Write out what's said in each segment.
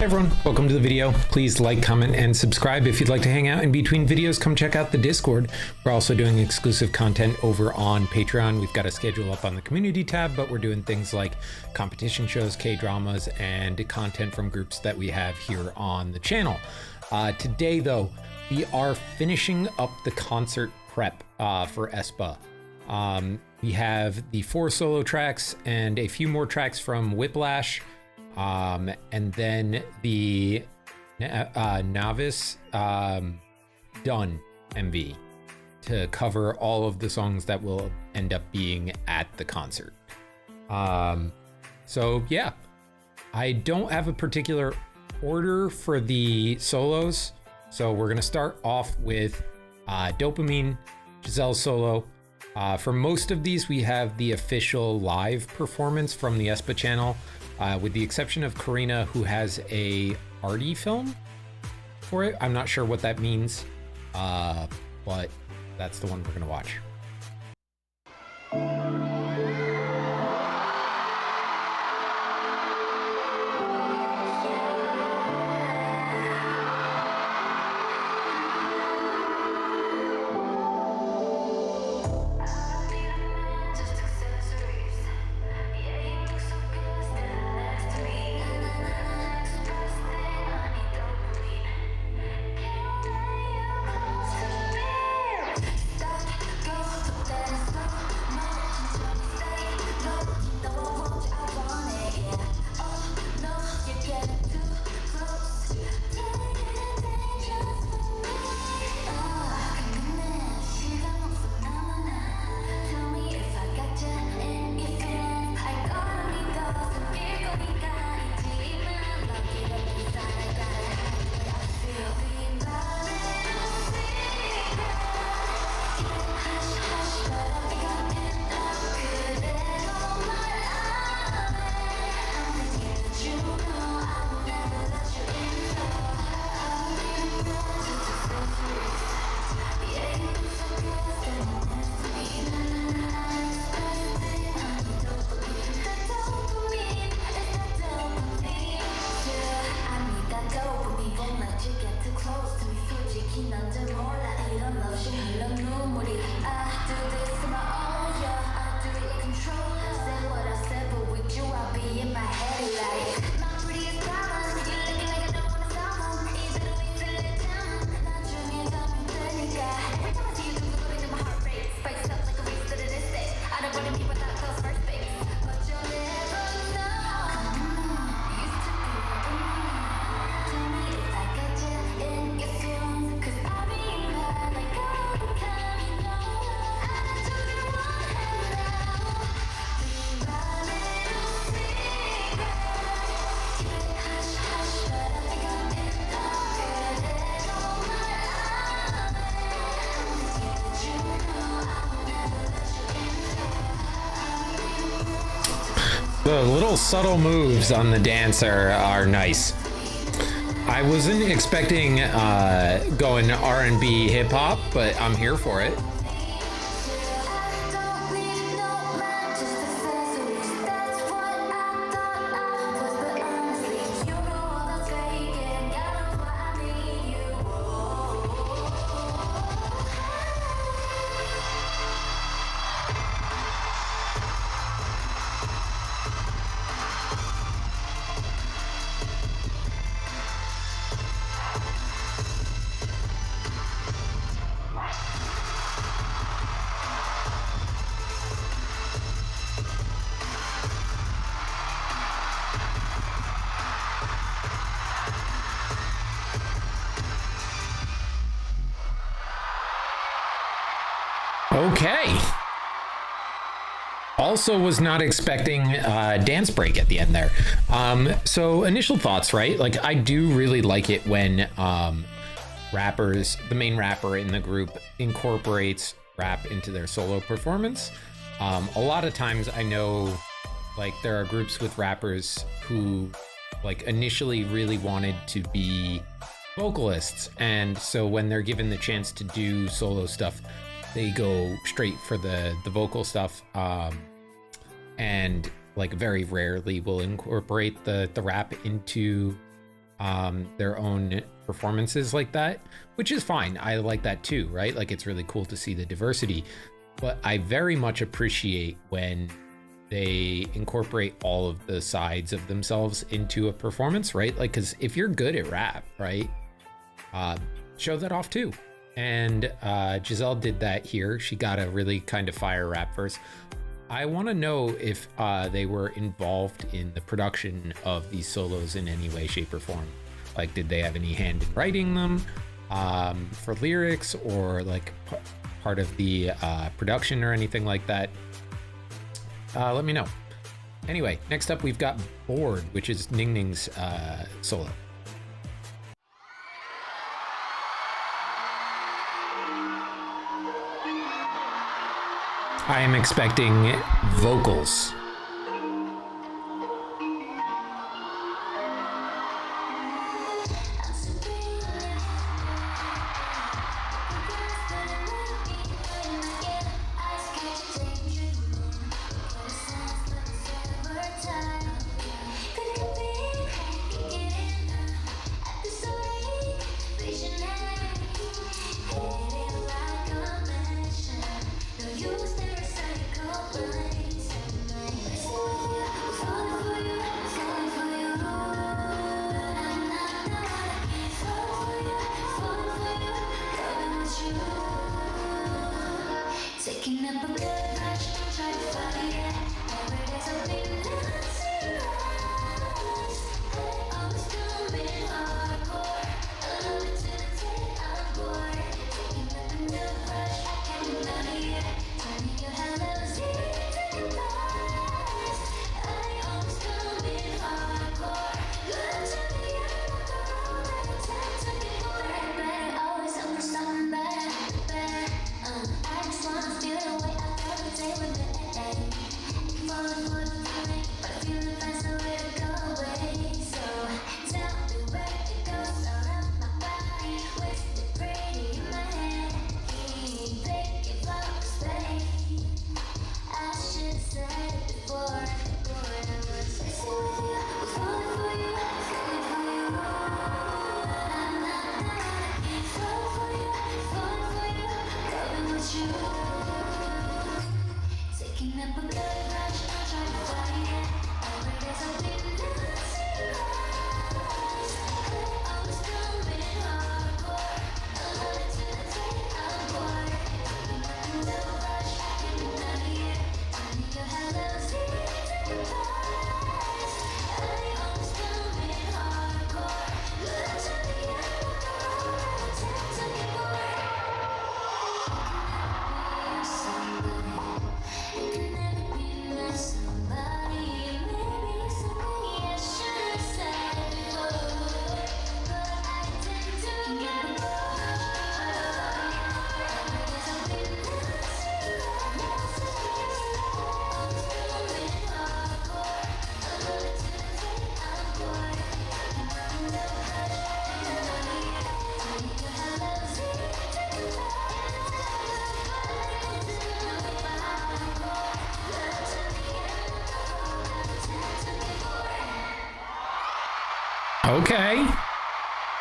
Hey everyone, welcome to the video. Please like, comment, and subscribe. If you'd like to hang out in between videos, come check out the Discord. We're also doing exclusive content over on Patreon. We've got a schedule up on the community tab, but we're doing things like competition shows, K-dramas, and content from groups that we have here on the channel. Today though, we are finishing up the concert prep for Aespa. We have the 4 solo tracks and a few more tracks from Whiplash. And then the nævis done MV to cover all of the songs that will end up being at the concert. So yeah, I don't have a particular order for the solos. So we're gonna start off with Dopamine, Giselle's solo. For most of these, we have the official live performance from the Aespa channel. With the exception of Karina, who has a arty film for it. I'm not sure what that means, but that's the one we're gonna watch. The little subtle moves on the dancer are nice. I wasn't expecting going R&B hip hop, but I'm here for it. Okay. Also was not expecting dance break at the end there. So initial thoughts, right? Like, I do really like it when rappers, the main rapper in the group, incorporates rap into their solo performance. A lot of times I know, like, there are groups with rappers who, like, initially really wanted to be vocalists, and so when they're given the chance to do solo stuff, they go straight for the vocal stuff, and like very rarely will incorporate the rap into their own performances like that, which is fine. I like that too, right? Like, it's really cool to see the diversity, but I very much appreciate when they incorporate all of the sides of themselves into a performance, right? Like, because if you're good at rap, right, show that off too. And Giselle did that here. She got a really kind of fire rap verse. I want to know if they were involved in the production of these solos in any way, shape, or form. Like, did they have any hand in writing them for lyrics, or like part of the production or anything like that? Let me know. Anyway, next up we've got Bored, which is Ningning's solo. I am expecting vocals.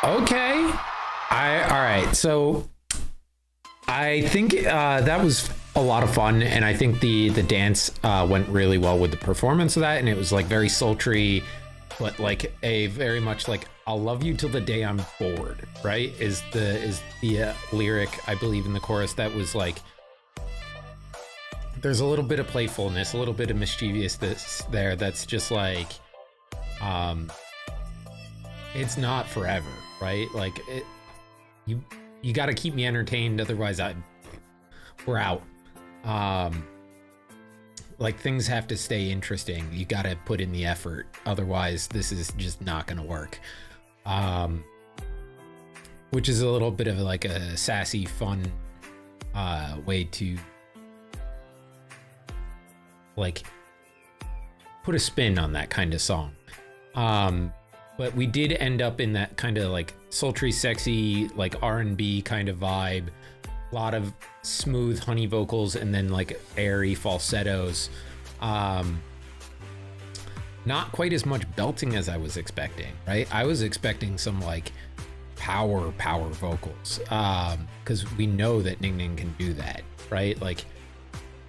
Okay. All right. So I think that was a lot of fun, and I think the dance went really well with the performance of that, and it was like very sultry, but like a very much like "I'll love you till the day I'm bored," right? Is the lyric, I believe, in the chorus that was like, there's a little bit of playfulness, a little bit of mischievousness there. That's just like, it's not forever, right? Like you got to keep me entertained, otherwise we're out. Like, things have to stay interesting. You got to put in the effort, otherwise this is just not going to work. Which is a little bit of like a sassy, fun way to like put a spin on that kind of song. But we did end up in that kind of like sultry, sexy, like R&B kind of vibe. A lot of smooth honey vocals and then like airy falsettos. not quite as much belting as I was expecting, right? I was expecting some like power vocals, because we know that Ningning can do that, right? Like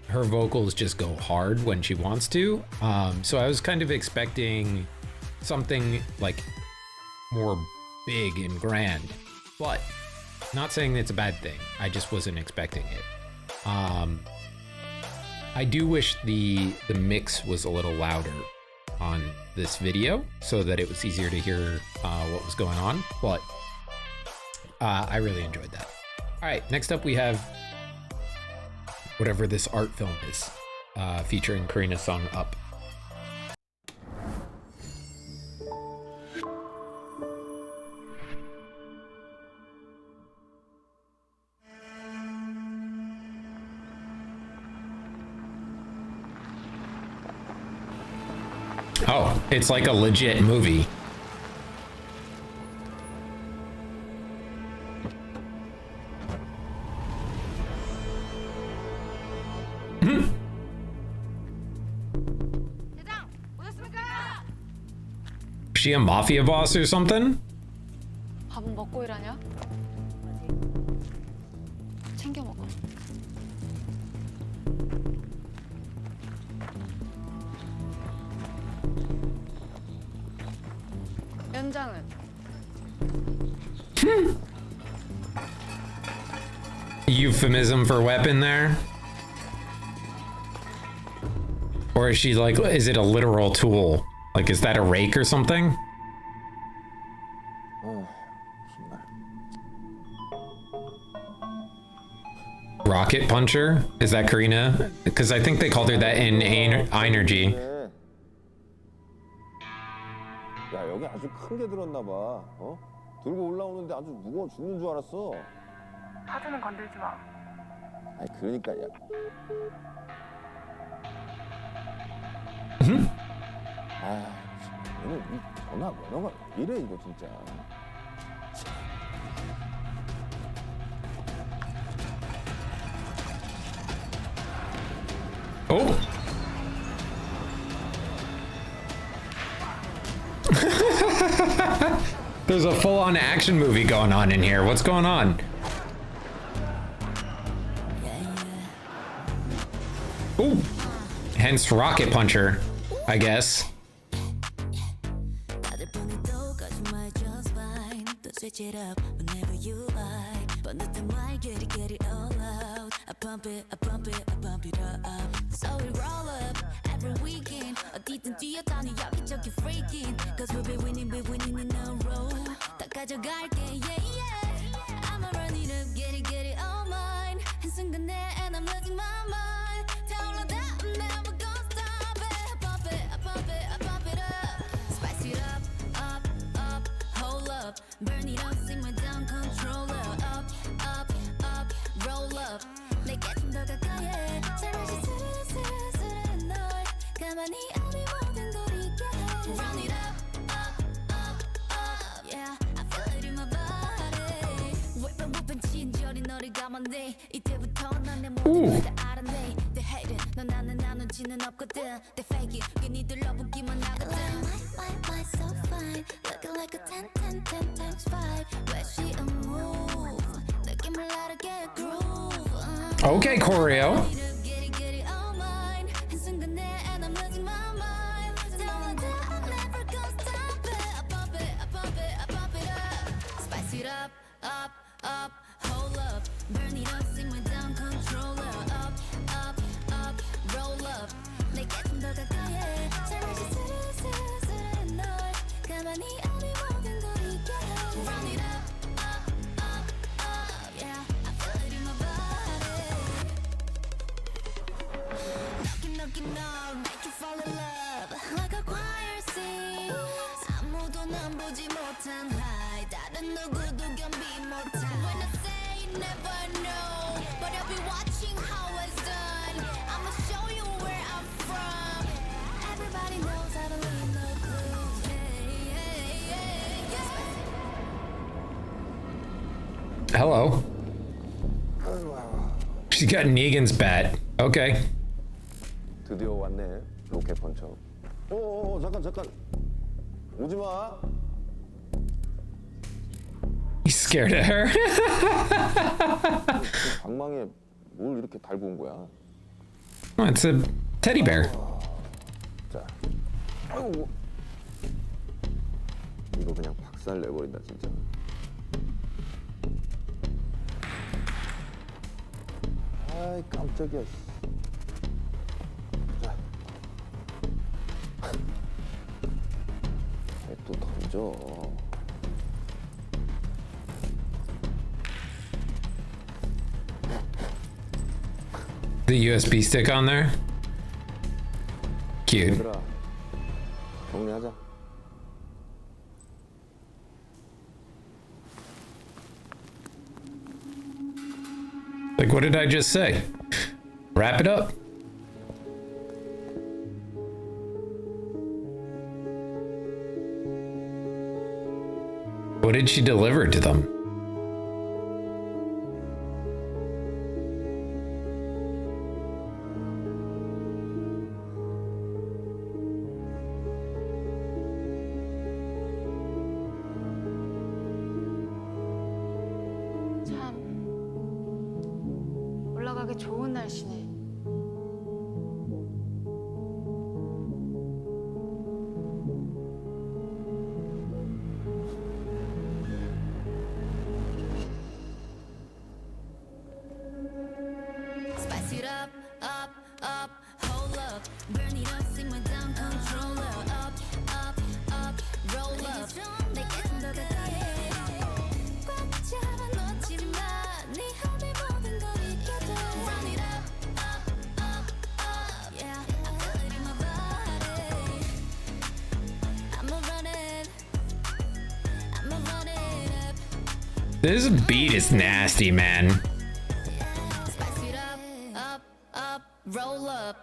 her vocals just go hard when she wants to. So I was kind of expecting something like more big and grand, but not saying it's a bad thing. I just wasn't expecting it. I do wish the mix was a little louder on this video so that it was easier to hear what was going on, but I really enjoyed that. All right, next up we have whatever this art film is, featuring Karina's song Up. Oh, it's like a legit movie. Is she a mafia boss or something? 밥은 먹고 일하냐? 챙겨 먹어. 연장은? Euphemism for weapon there? Or is she like, is it a literal tool? Like, is that a rake or something? Rocket puncher? Is that Karina? Because I think they called her that in Energy. 야, 여기 아주 큰 게 들었나 봐. 어? 들고 올라오는데 아주 무거워 죽는 줄 알았어. 카드는 건들지 마. 아니 그러니까 야. 아, 얘는 이 전화 매너가 왜 이래 이거 진짜. Oh. There's a full-on action movie going on in here. What's going on? Ooh. Hence rocket puncher, I guess. Switch it up whenever you like, but nothing like get it all out. I pump it up. So we roll up every weekend. 어디든 뛰어다니 여기저기 freaking. Cause we'll be winning in a row. 다 가져갈게, yeah. I'ma run it up, get it all mine. 한순간에 and I'm losing my mind. 타올라다, I'm never gonna stop it. I pump it up. Spice it up, hold up. Burn it up, sing my down controller. Up, roll up. 내게 좀 더 가까이 해. 잠시 스르르 널 가만히 아니 모든 걸 잊게 해. Run it up, yeah. I feel it in my body. whipping 친절히 너를 감았네. 이때부터 난 내 모든 걸 다 알아내. They hate it, 넌 나는 나누지는 없거든. They fake it, 괜히 들러붙기만 하거든. My, so fine. Looking like a 10 times 5. Where she a move. 느낌을 알게 groove. Okay, choreo. Get it all mine. 한순간에 and I'm losing my mind. 타올라다, I'm never gonna stop it. I pump it up. Spice it up, hold up. Burn it up, sing my down controller. Up, roll up. 내게 좀 더 가까이 해. 잠시 스르르 널 가만히 아니 모든 걸 잊게 해. Run it up, yeah. I feel it in my body. Knocking, make you fall in love. Like a choir sings. 아무도 난 보지 못한 high. 다른 누구도 견비 못한. When I say never know, but I'll be watching how it's done. I'ma show you where I'm from. Everybody knows how to leave no clues. Yeah. Hello. She's got Negan's bat. Okay. 드디어 왔네 로켓 펀처. 잠깐. 오지 마. He's scared of her. 방망이에 뭘 이렇게 달고 온 거야? Oh, it's a teddy bear. 자, 아이고. 이거 그냥 박살 내버린다 진짜. 아이 깜짝이야. 자, 또 던져. The USB stick on there. Cute. 얘들아, 정리하자. Like, what did I just say? Wrap it up. What did she deliver to them? 참 올라가기 좋은 날씨네. Spice it up, up, up, hold up. Burn it up, sing my down controller. Up, up, up, roll up. 내게 더 가까이. 꽉 잡아놓지 마. 네 허리 모든 걸 익혀줘. Run it up, up, up, up. Yeah, I feel it in my body. I'ma run it. I'ma run it up. This beat is nasty, man. Spice it up, up, up, roll up.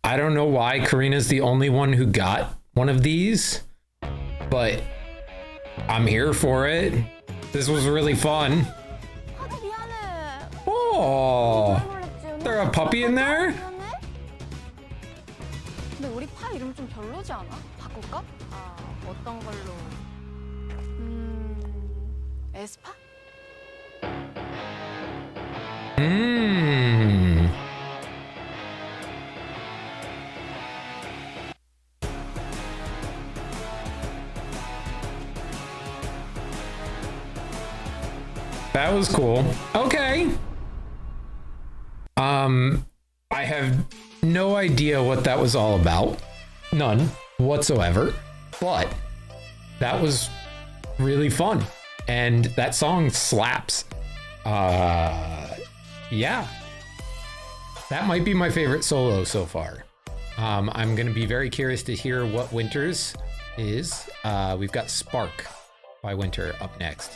I don't know why Karina's the only one who got one of these, but I'm here for it. This was really fun. 하도 미안해. Oh, 놀랬지, 언니. there a puppy in there? 미안해. 근데 우리 파 이름 좀 별로지 않아? 바꿀까? 아, 어떤 걸로? 에스파? That was cool. Okay. I have no idea what that was all about. None whatsoever. But that was really fun. And that song slaps. Yeah. That might be my favorite solo so far. I'm going to be very curious to hear what Winter's is. We've got Spark by Winter up next.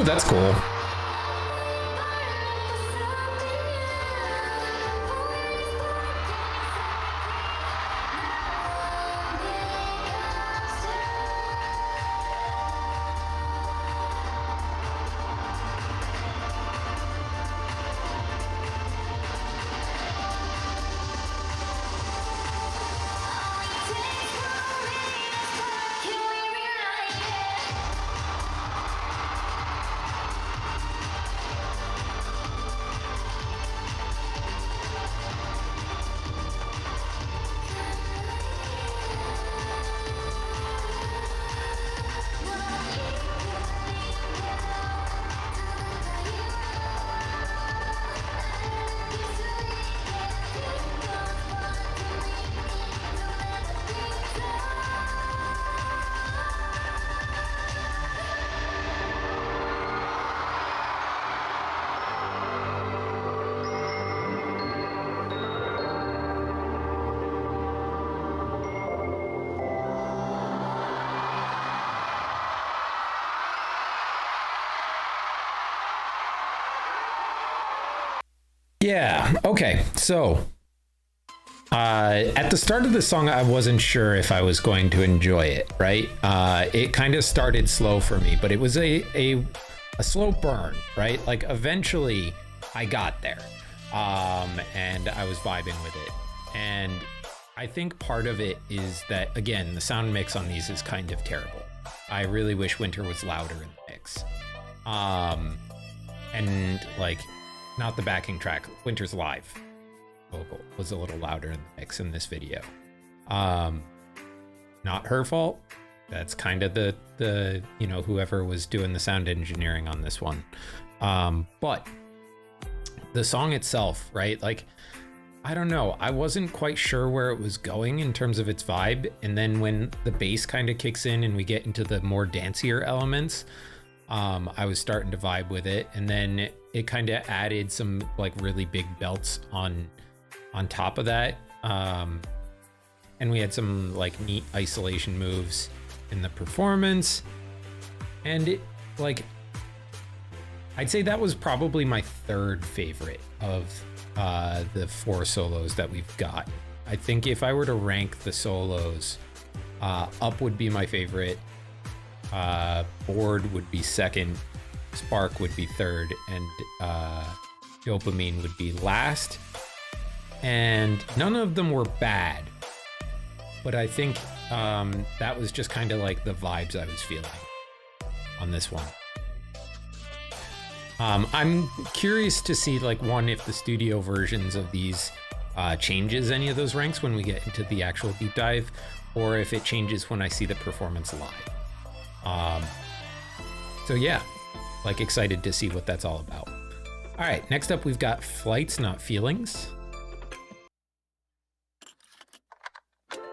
Oh, that's cool. Yeah, okay, so at the start of the song, I wasn't sure if I was going to enjoy it, right? It kind of started slow for me, but it was a slow burn, right? Like eventually I got there, and I was vibing with it. And I think part of it is that, again, the sound mix on these is kind of terrible. I really wish Winter was louder in the mix. And like, not the backing track, Winter's live vocal was a little louder in the mix in this video. Not her fault. That's kind of the you know, whoever was doing the sound engineering on this one. But the song itself, right? Like, I don't know. I wasn't quite sure where it was going in terms of its vibe. And then when the bass kind of kicks in and we get into the more dancier elements, I was starting to vibe with it. And then it kind of added some like really big belts on top of that. And we had some like neat isolation moves in the performance. And it, like, I'd say that was probably my third favorite of the 4 solos that we've got. I think if I were to rank the solos, Up would be my favorite, Bored would be second, Spark would be third, and Dopamine would be last. And none of them were bad, but I think that was just kind of like the vibes I was feeling on this one. I'm curious to see, like, one, if the studio versions of these changes any of those ranks when we get into the actual deep dive, or if it changes when I see the performance live. So yeah, like, excited to see what that's all about. All right, next up we've got Flights Not Feelings.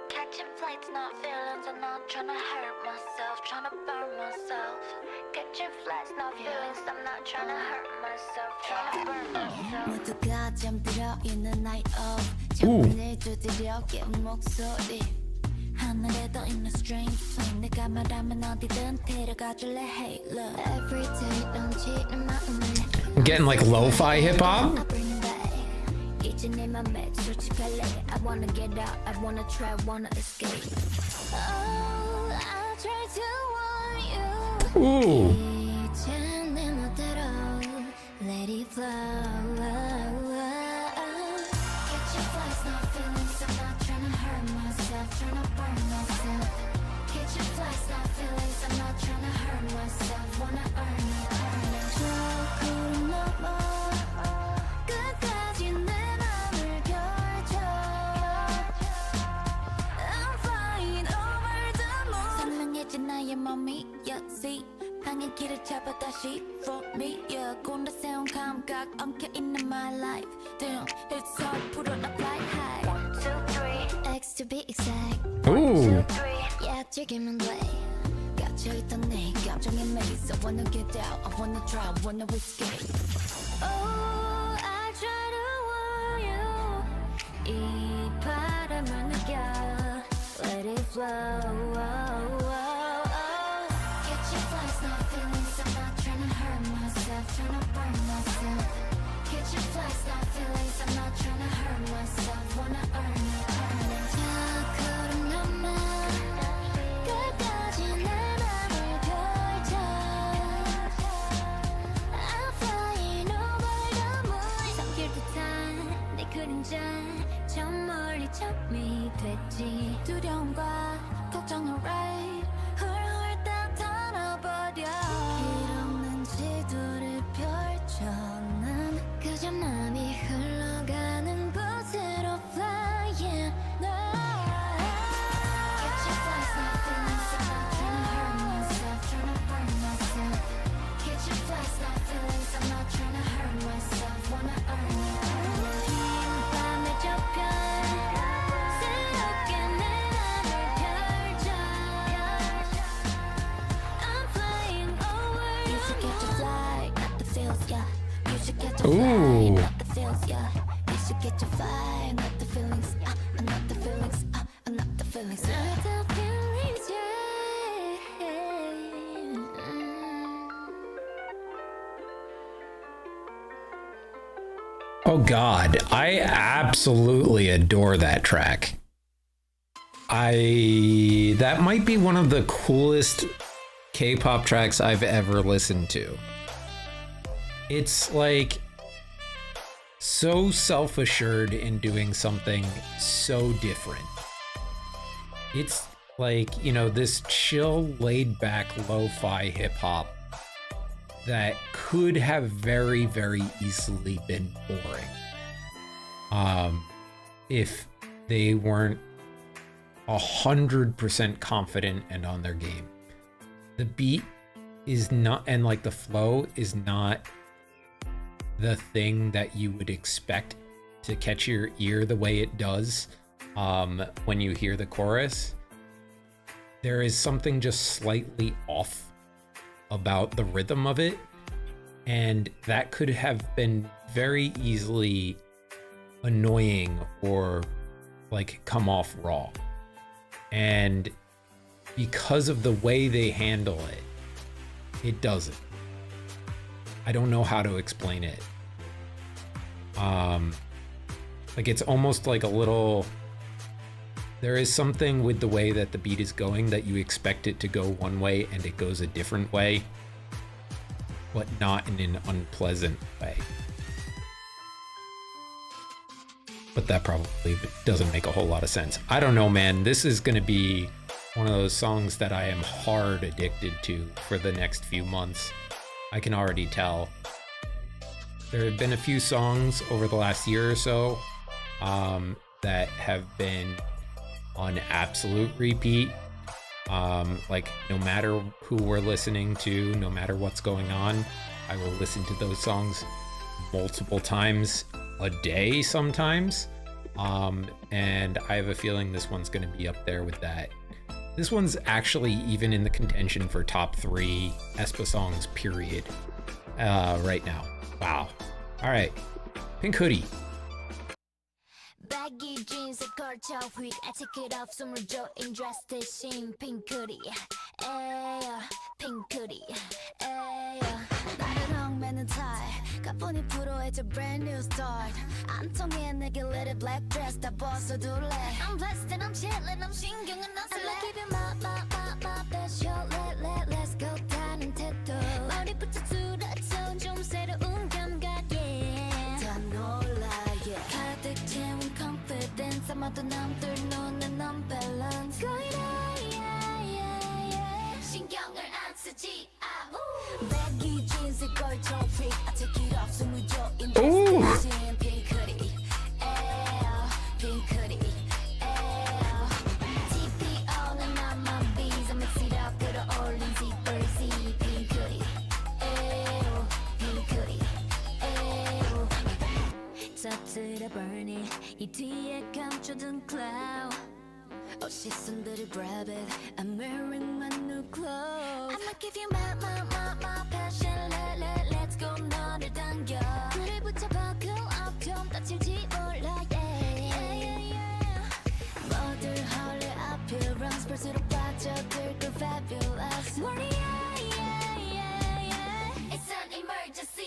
Catching flights, not feelings. I'm not trying to hurt myself, trying to burn myself. Catching flights, not feelings. I'm not trying to hurt myself, trying to burn myself. 모두가 잠들어 있는 night of. 창문을 두드려 깨운 목소리. 하늘에 떠 있는 strange plane. 내가 말하면 어디든 데려가줄래. Hey look. Every day 넘치는 마음을. I'm getting like lo-fi hip hop. 이제 내 맘에 솔직할래. I wanna get out, I wanna try, wanna escape. Oh, I try to warn you. Ooh. 이제 내 멋대로 let it flow. Catch your flights, not feelings. I'm not trying to hurt myself, trying to burn myself. Catch your flights, not feelings. I'm not trying to hurt myself, wanna earn it, earn it. 저 구름 넘어 끝까지 내 맘을 펼쳐. I'm flying over the moon. 선명해진 나의 맘이 여시 방의 길을 잡아 다시 for me. Yeah, 꼰대 세운 감각 엉켜있는 my life. Damn, it's hard, put on a fly high. 1, 2, 3 X to be exact. 1, 2, 3 Yeah, 즐기면 돼. 갇혀있던 내 감정의 maze. I wanna get out, I wanna try, I wanna escape. Oh, I try to warn you. 이 바람을 느껴. Let it flow. Catch your flights, not feelings. I'm not trying to hurt myself, trying to burn myself. Catching flights, not feelings, I'm not trying to hurt myself. Wanna earn it. 자, 걸음 넘어 끝까지 내 맘을 펼쳐. I'm flying over the moon. 삼킬 듯한 내 그림자 저 멀리 점이 됐지. 두려움과 걱정을 right 훌훌 다 털어버려. 길 없는 지도를 펼쳐. 난 그저 마음이 흘러가는 곳으로 flying. No. Catching flights, not feelings, I'm not trying to hurt myself, trying to burn myself. Catching flights, not feelings, I'm not trying to hurt myself. Wanna earn it. 긴 밤의 저편 새롭게 내 맘을 펼쳐. I'm flying over. You should get to fly, not the feels, yeah. You should get to fly, Ooh. not the feels, yeah. You should get to fly, not the feelings, not the feelings, not the feelings, not the feelings, yeah. Oh God, I absolutely adore that track. That might be one of the coolest K-pop tracks I've ever listened to. It's like so self-assured in doing something so different. It's like, you know, this chill, laid-back, lo-fi hip-hop that could have very, very easily been boring if they weren't 100% confident and on their game. The beat is not, and like the flow is not the thing that you would expect to catch your ear the way it does when you hear the chorus. There is something just slightly off about the rhythm of it, and that could have been very easily annoying or like come off raw. And because of the way they handle it, it doesn't. I don't know how to explain it. Like it's almost like a little, there is something with the way that the beat is going that you expect it to go one way and it goes a different way, but not in an unpleasant way. But that probably doesn't make a whole lot of sense. I don't know, man. This is going to be one of those songs that I am hard addicted to for the next few months. I can already tell. There have been a few songs over the last year or so that have been on absolute repeat. Like no matter who we're listening to, no matter what's going on, I will listen to those songs multiple times a day sometimes. And I have a feeling this one's going to be up there with that. This one's actually even in the contention for top 3 Aespa songs, period, right now. Wow. All right. Pink Hoodie. Baggy jeans, a 걸쳐 휙 I take it off, 숨을 줘 in dress 대신 pink hoodie. 에야, pink hoodie. 에야, 나는 엉매는 tie. 가뿐히 프로해져 brand new start. 안 통해 내게 let it black dress 다 벗어둘래. I'm blessed and I'm chillin', I'm 신경은 안 쓸래. I'ma give you my best shot. Let's go 타는 태도. 머리부터 뚫어져 좀 새로운 감각, yeah. 다 놀라, yeah. 가득 채운 confidence 아마도 남들 눈엔 unbalance. 거리라, yeah. 신경을 안 쓰지, baggy jeans에 걸쳐 휙 I take it off, 숨을 줘 in dress 대신 pink hoodie. 에어, pink hoodie. 에어, TPO 난 나만 bees I mix it up, 끌어올린 zipper Z pink hoodie. 에어, pink hoodie. 에어, 터뜨려 burn it 이 뒤에 감춰둔 cloud. Oh, 시선들을 grab it. I'm wearing my new clothes. I'ma give you my passion. Let's go 너를 당겨. 불을 붙여봐 cool up 좀 다칠지 몰라, yeah. 뭐들 헐리 appearance 볼수록 빠져들 걸 fabulous. Morning, yeah. It's an emergency.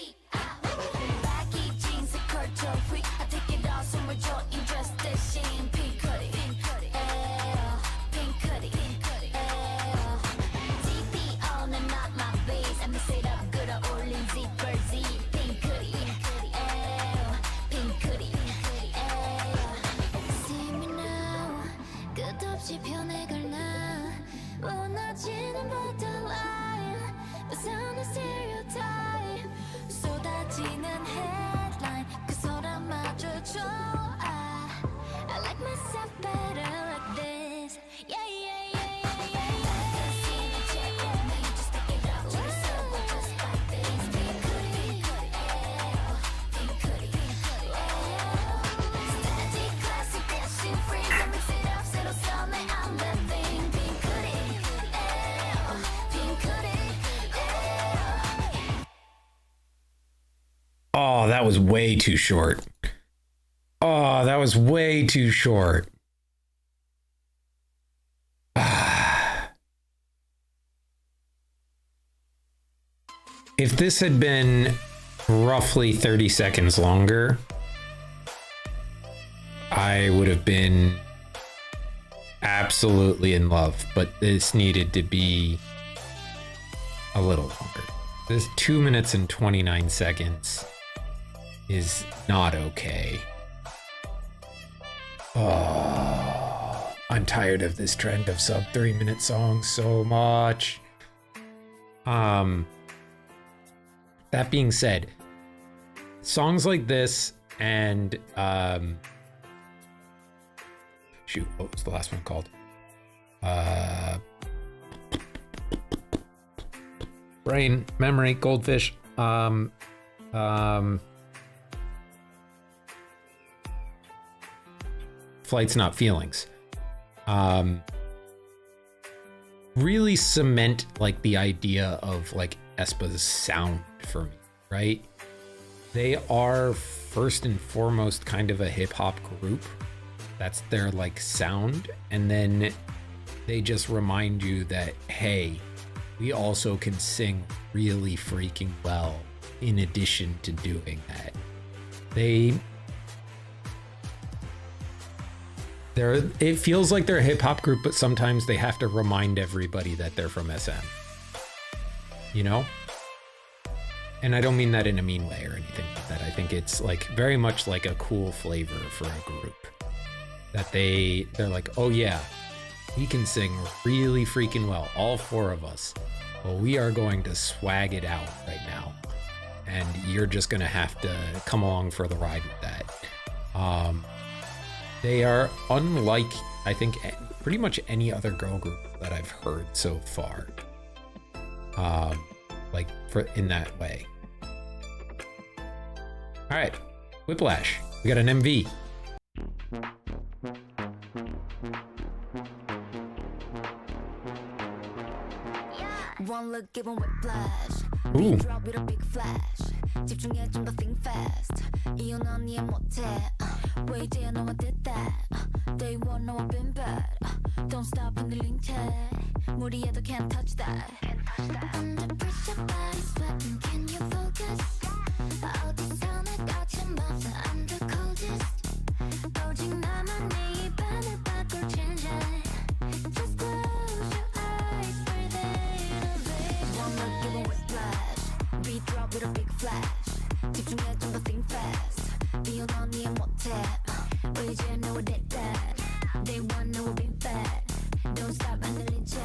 Oh, that was way too short. Oh, that was way too short. If this had been roughly 30 seconds longer, I would have been absolutely in love, but this needed to be a little longer. This 2 minutes and 29 seconds is not okay. Oh, I'm tired of this trend of sub 3-minute songs so much. That being said, songs like this and shoot, what was the last one called? Brain, memory, goldfish. Flights, Not Feelings. Really cement like the idea of like Aespa's sound for me, right? They are first and foremost kind of a hip hop group. That's their like sound. And then they just remind you that, hey, we also can sing really freaking well in addition to doing that. It feels like they're a hip hop group, but sometimes they have to remind everybody that they're from SM. You know? And I don't mean that in a mean way or anything like that. I think it's like very much like a cool flavor for a group. That they're like, oh yeah, we can sing really freaking well, all four of us. But we are going to swag it out right now. And you're just gonna have to come along for the ride with that. They are unlike, I think, pretty much any other girl group that I've heard so far. Like in that way. All right, Whiplash. We got an MV. One look, give 'em whiplash. Ooh. Drop with a big flash. 집중해 좀 더 think fast. 이혼 언니의 못해. 왜 이제야 너와 did that? Day one 너와 been bad. Don't stop 흔들린 채. 무리해도 can't touch that. Under pressure, body sweating. Can you focus? 어디서나 거침없어. I'm the coldest. 오직 나만 네 입안을 바꿀 change. Just close your eyes, breathe in. One look, give 'em whiplash. Beat drop with a big flash. 집중해 좀 더 think fast. 이혼 언니의 못해. 왜 이제 너와 did that? Day one 너와 been bad. Don't stop 흔들린 채.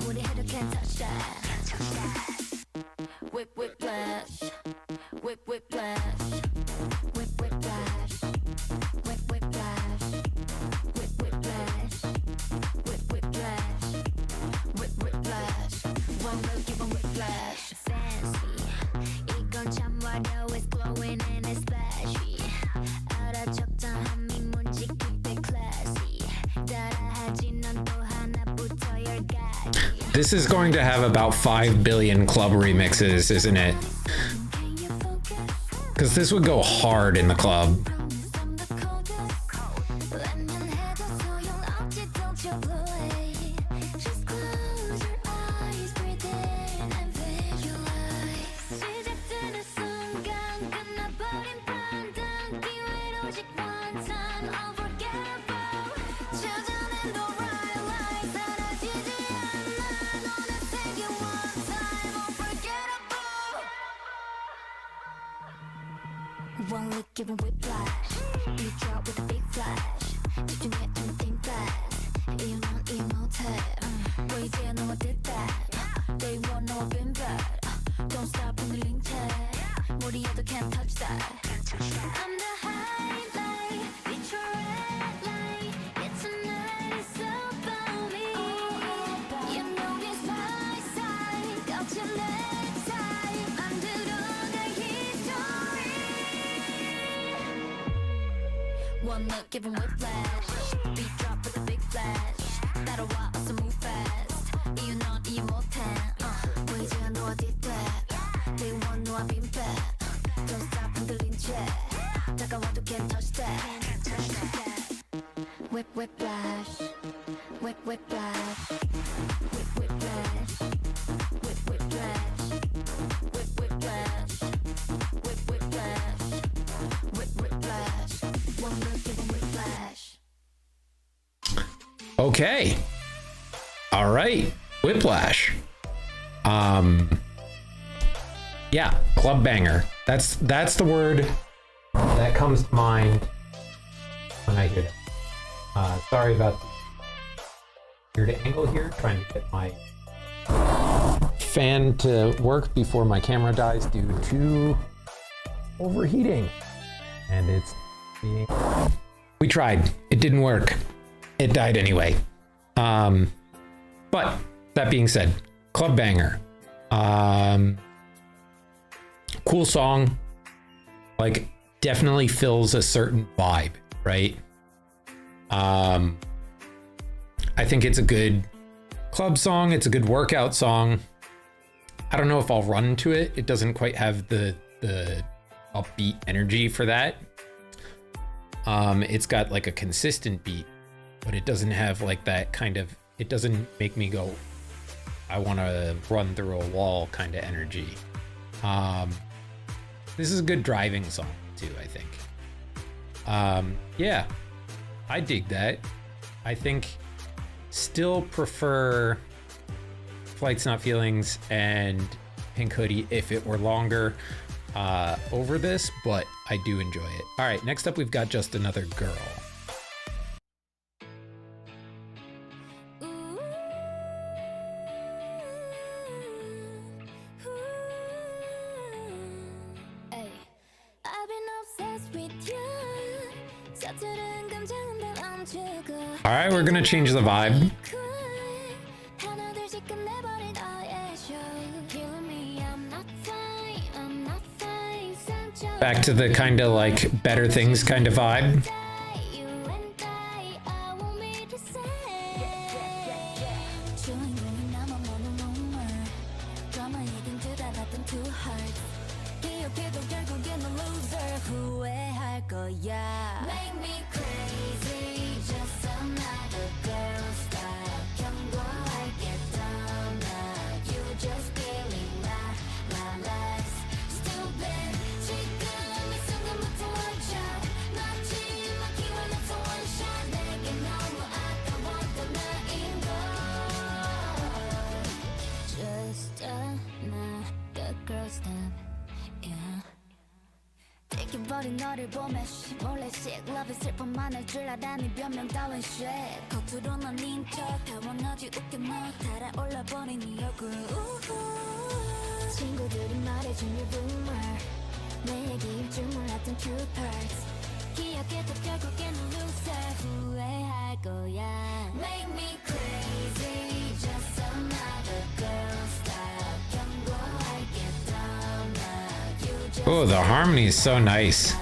무리해도 can't touch that. Whip whiplash. Whip whiplash. Whip whiplash. Whip whiplash. Whip whiplash. Whip whiplash. Whip whiplash. One look, give 'em whiplash. Fancy. 이건 참 화려해, it's glowing and it's flashy. 알아 적당함이 뭔지 keep it classy. 따라하지 넌 또 하나부터 열까지. This is going to have about 5 billion club remixes, isn't it? Because this would go hard in the club. One look, give 'em whiplash. Beat drop with a big flash. 집중해 좀 think fast. 이혼 넌 못해. 왜 이제 너와 did that? Day one 너와 been bad. Don't stop 흔들린 채. 무리해도 can't touch that. I'm the highlight. It's your red light. It's a night, it's about me. You know it's my side. 거친 내 side. 만들어갈 history. One look, give 'em whiplash. Beat drop with a big flash. 따라와, 어서 move fast. 이유 넌 이해 못해. 왜 이제 너와 did that? Day one 너와 been bad. Don't stop Okay. All right. Whiplash. Yeah, club banger. That's the word that comes to mind when I hear that. Sorry about the weird angle here, trying to get my fan to work before my camera dies due to overheating. And it's being... We tried. It didn't work. It died anyway. But that being said, club banger. Cool song. Like, definitely fills a certain vibe, right? I think it's a good club song. It's a good workout song. I don't know if I'll run to it. It doesn't quite have the upbeat energy for that. It's got like a consistent beat, but it doesn't have like that kind of, it doesn't make me go, I want to run through a wall kind of energy. This is a good driving song too, I think. Yeah, I dig that. I think still prefer Flights Not Feelings and Pink Hoodie if it were longer over this, but I do enjoy it. All right, next up we've got Just Another Girl. All right, we're gonna change the vibe. Back to the kind of like Better Things kind of vibe. 버린 너를 보며 몰래씩 러브 슬픔만 할 줄 알아니 변명 따윈 shit 겉으로 넌 인척 타원하지 웃겨 너 달아올라 버린 네 얼굴 친구들이 말해준 rumor 내 얘기일 줄 몰랐던 true parts 기억해도 결국에는 loser 후회할 거야 Make me crazy just another girl style 경고할게 Oh, the harmony is so nice.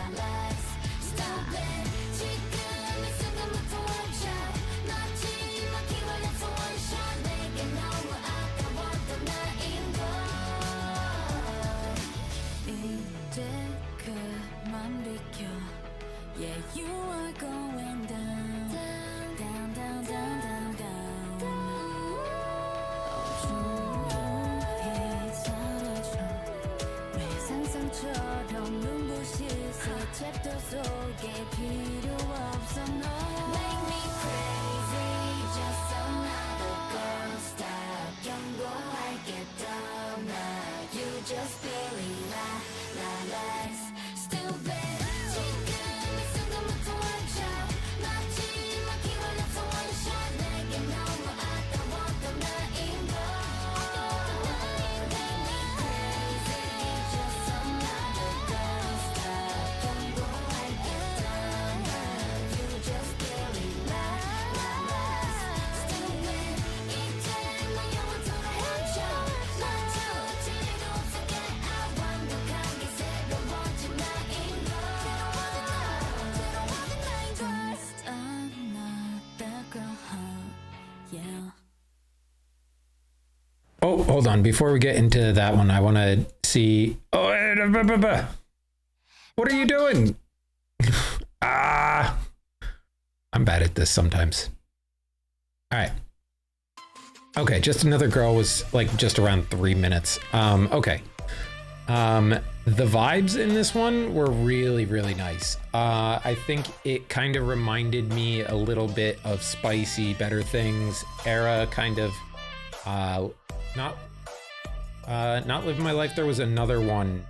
Oh, hold on. Before we get into that one, I want to see... Oh, what are you doing? I'm bad at this sometimes. All right. Okay, Just Another Girl was like just around 3 minutes. Okay. The vibes in this one were really, really nice. I think it kind of reminded me a little bit of Spicy, Better Things era, kind of, not Living My Life. There was another one.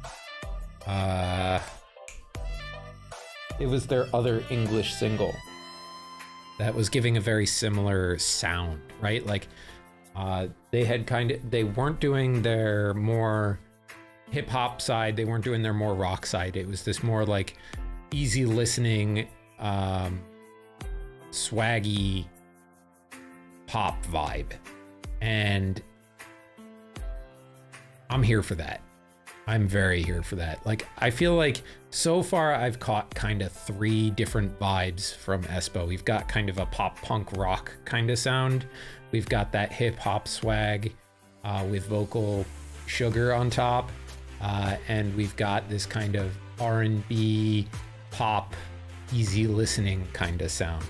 It was their other English single that was giving a very similar sound, right? Like, they weren't doing their more hip hop side. They weren't doing their more rock side. It was this more like easy listening, swaggy pop vibe. And I'm here for that. I'm very here for that. Like, I feel like so far I've caught kind of 3 different vibes from Aespa. We've got kind of a pop punk rock kind of sound. We've got that hip hop swag with vocal sugar on top. And we've got this kind of R&B pop easy listening kind of sound.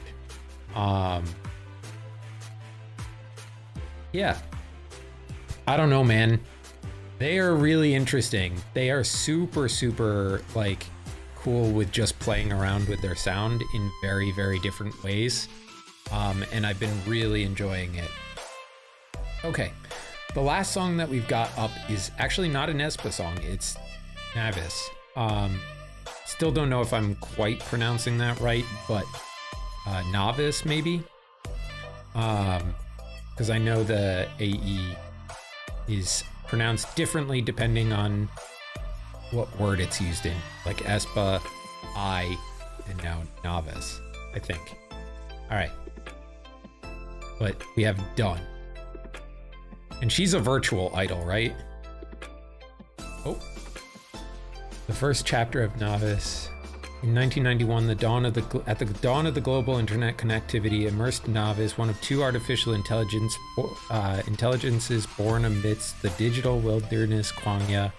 Yeah. I don't know, man. They are really interesting. They are super, super like cool with just playing around with their sound in very, very different ways. And I've been really enjoying it. Okay. The last song that we've got up is actually not an Aespa song. It's Nævis. Still don't know if I'm quite pronouncing that right, but Novice maybe. Because I know the AE is pronounced differently depending on what word it's used in. Like Aespa, I, and now Novice, I think. All right. But we have Done. And she's a virtual idol, right? Oh. The first chapter of Nævis. In 1991, at the dawn of the global internet connectivity, immersed Nævis, one of 2 artificial intelligences born amidst the digital wilderness Kwangya.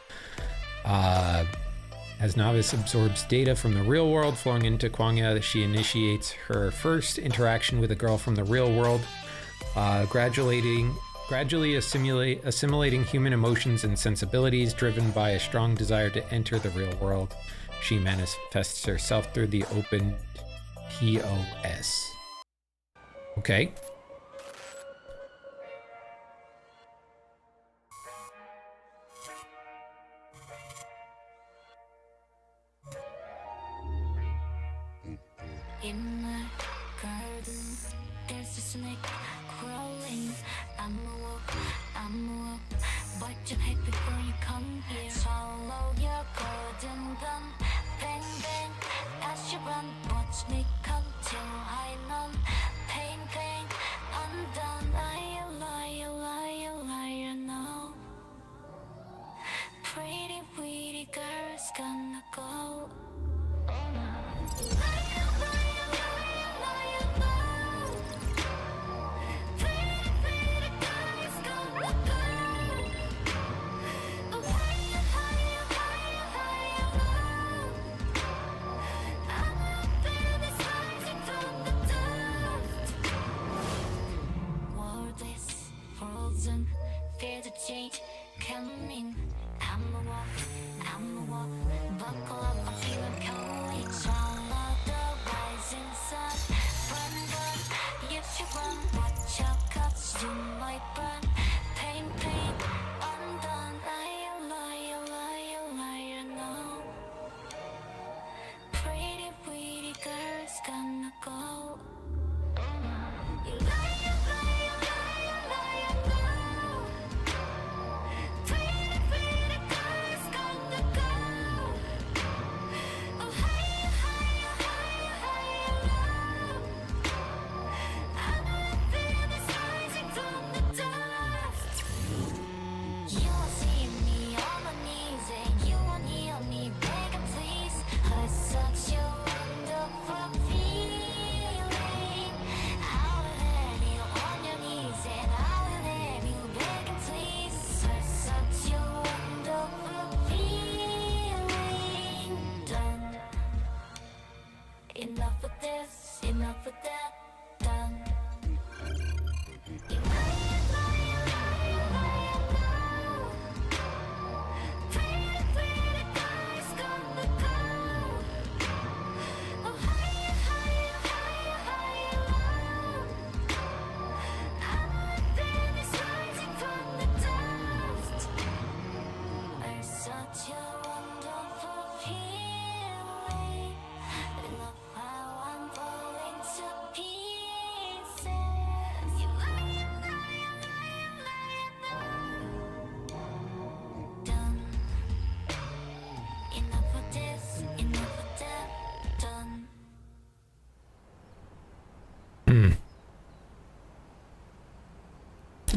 As Nævis absorbs data from the real world flowing into Kwangya, she initiates her first interaction with a girl from the real world, gradually assimilating human emotions and sensibilities, driven by a strong desire to enter the real world. She manifests herself through the open POS. Okay. In my garden, there's a snake crawling. I'm a walk, but you hate before you come here. Swallow your golden gun, bang bang, as you run. Watch me come till I numb. Pain, pain, undone. Liar, no. Pretty, pretty girl's gonna go. There's a change coming. I'm a walk, buckle up, I feel it coming. Swallow the rising sun. Run, you should run. Watch out, cuts you might burn. Pain, pain, undone. Liar, no. Pretty, pretty girl's gonna go.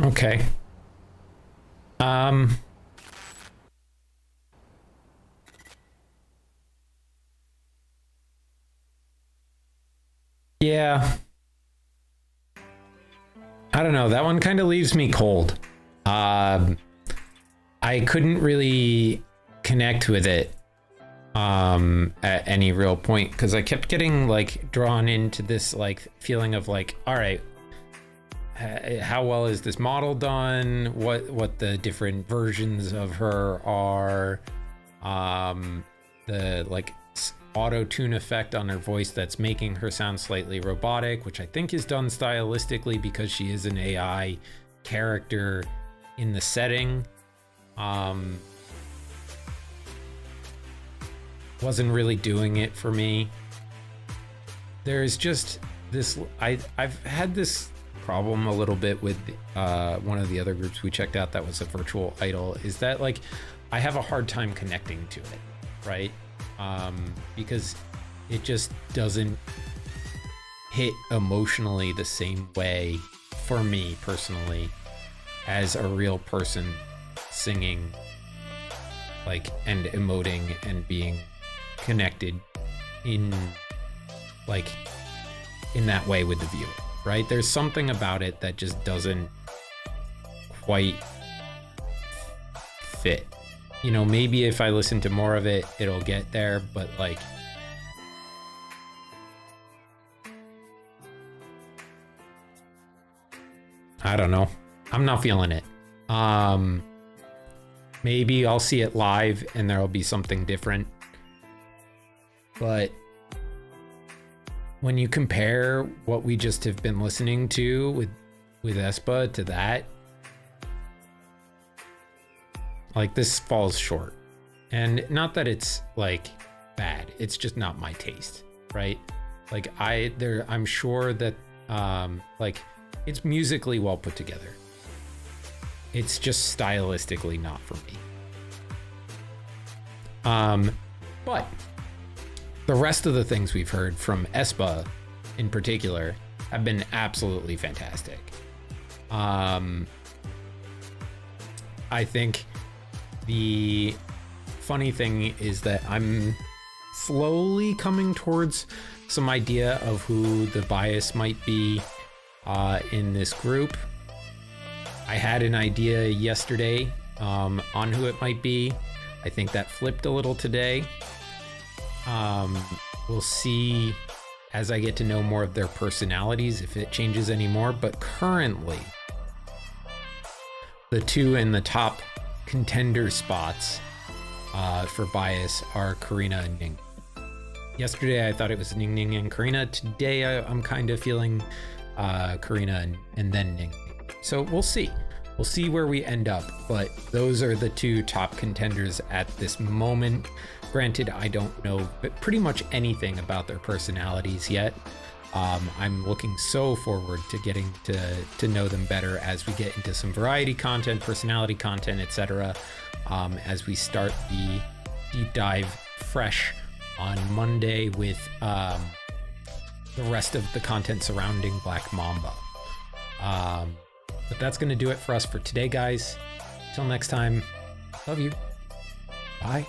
Okay. Yeah. I don't know. That one kind of leaves me cold. I couldn't really connect with it at any real point because I kept getting like drawn into this like feeling of like, all right, how well is this model done? What the different versions of her are? The like auto-tune effect on her voice that's making her sound slightly robotic, which I think is done stylistically because she is an AI character in the setting. Wasn't really doing it for me. There's just this, I've had this problem a little bit with one of the other groups we checked out that was a virtual idol, is that like I have a hard time connecting to it, right? Because it just doesn't hit emotionally the same way for me personally as a real person singing like and emoting and being connected in like in that way with the viewer, right? There's something about it that just doesn't quite fit. You know, maybe if I listen to more of it, it'll get there, but like, I don't know. I'm not feeling it. Maybe I'll see it live and there'll be something different. But when you compare what we just have been listening to with Aespa to that, like this falls short. And not that it's like bad, it's just not my taste, right? Like I'm sure that like it's musically well put together. It's just stylistically not for me. But the rest of the things we've heard from Aespa in particular have been absolutely fantastic. I think the funny thing is that I'm slowly coming towards some idea of who the bias might be in this group. I had an idea yesterday on who it might be. I think that flipped a little today. We'll see as I get to know more of their personalities if it changes anymore, but currently the two in the top contender spots for bias are Karina and Ning. Yesterday I thought it was Ningning and Karina. Today I'm kind of feeling Karina and then Ning. So we'll see. We'll see where we end up, but those are the two top contenders at this moment. Granted, I don't know pretty much anything about their personalities yet. I'm looking so forward to getting to know them better as we get into some variety content, personality content, etc. As we start the deep dive fresh on Monday with the rest of the content surrounding Black Mamba. But that's going to do it for us for today, guys. Till next time, love you. Bye.